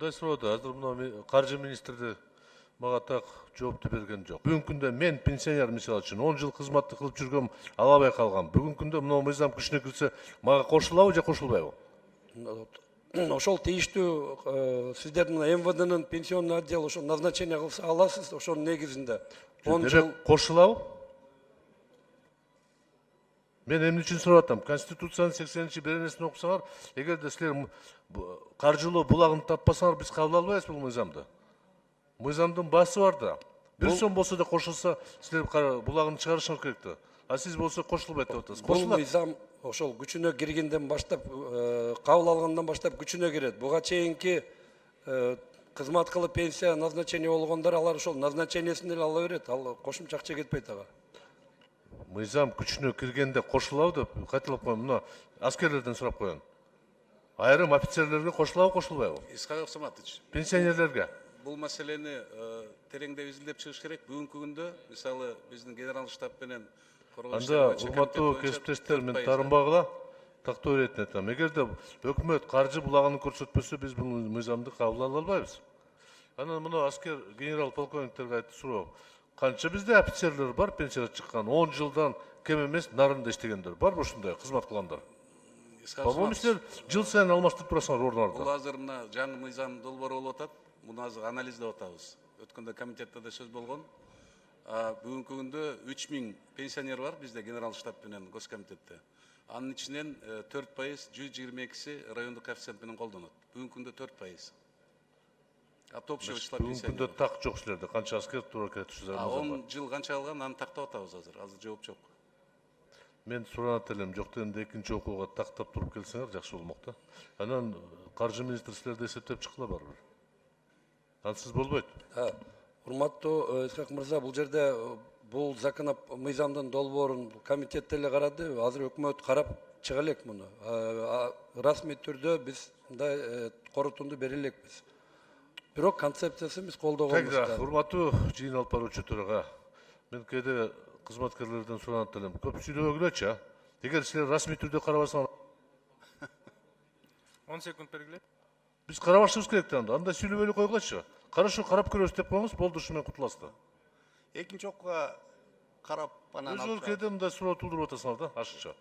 мындай суроодо азыр мына каржы министри мага так жоопту берген жок. Бүгүнкү күндө мен пенсионер мисалы үчүн 10 жыл кызматты кылып жүргөм, алабай калгам. Бүгүнкү күндө мына мыйзам күчүнө кирсе, мага кошулабы же кошулбайбы? Ошол тийиштүү сиздердин МВДнын пенсионный отдел ошо назначение кылса аласыз, ошонун негизинде 10 жыл Кошулабы? Мен эмне үчүн сурап атам? Конституциянын 80-чи беренесин окусаңар, эгерде силер каржылоо булагын таппасаңар, биз кабыл албайбыз бул мыйзамды. Мыйзамдын баасы бар да. Бир сом болсо да кошулса, силер булагын чыгарышыңар керек да. А сиз болсо кошулбайт деп атасыз. бул мыйзам ошол күчүнө киргенден баштап, кабыл алгандан баштап күчүнө кирет. Буга чейинки кызмат кылып пенсия назначение болгондор алар ошол назначениесин эле ала берет. Ал кошумча акча кетпейт ага. Мыйзам күчүнө киргенде кошулабы деп кайталап коеюн. Мына аскерлерден сурап коеюн. Айрым офицерлерге кошулабы, кошулбайбы? Исхаков Саматович, Пенсионерлерге. бул маселени тереңдеп изилдеп чыгыш керек. Бүгүнкү күндө мисалы биздин генерал штаб менен Анда урматтуу кесиптештер, мен таарынбагыла тактоо иретин айтам. Эгерде өкмөт каржы булагын көрсөтпөсө, биз бул мыйзамды кабыл ала албайбыз. Анан мына аскер генерал полковниктерге айтып суроо. Канча бизде офицерлер бар, пенсияга чыккан, 10 жылдан кем эмес нарында иштегендер барбы ушундай кызмат кылгандар? По-моему, силер жыл сайын алмаштырып турасыңар Бул ордуңарды. азыр мына жаңы мыйзам долбоору болуп атат. Муну азыр анализдеп атабыз. Өткөндө комитетте да сөз болгон. Бүгүнкү күндө 3000 пенсионер бар bizde генерал штаб менен госкомитетте. Анын ичинен 4%, 122си райондук коэффициент менен колдонот. Бүгүнкү күндө 4%. От общего числа Бүгүнкү күндө пенсионеров. так жок силерде. Канча аскер туура келет ушул 10 жыл канча алган, аны тактап атабыз азыр. Азыр жооп жок. Мен суранат элем, жок дегенде экинчи окууга тактап туруп келсеңер жакшы болмок да. Анан каржы министри силерди эсептеп чыккыла барбыр. Ансыз болбойт. Урматтуу Исхак мырза, бул жерде бул мыйзамдын долбоорун комитет эле карады. Азыр өкмөт карап чыга элек муну. Расмий түрдө биз мындай корутунду бере элекпиз. Бирок концепциясын биз колдогонбуз. Урматтуу жыйын алып баруучу төрага, мен кээде кызматкерлерден суранат элем. Көп сүйлөбөгүлөчү, а? Эгер силер расмий түрдө карабасаңар, 10 секунд бергиле. биз карабашыбыз керек да анда. Анда сүйлөбөй койгулачы. Карашы карап көрөбүз деп коюңуз, болду, ушу менен кутуласыз да. Экинчи окууга карап анан Өзүңөр кээде мындай суроо туудуруп атасыңар да, ашыкча.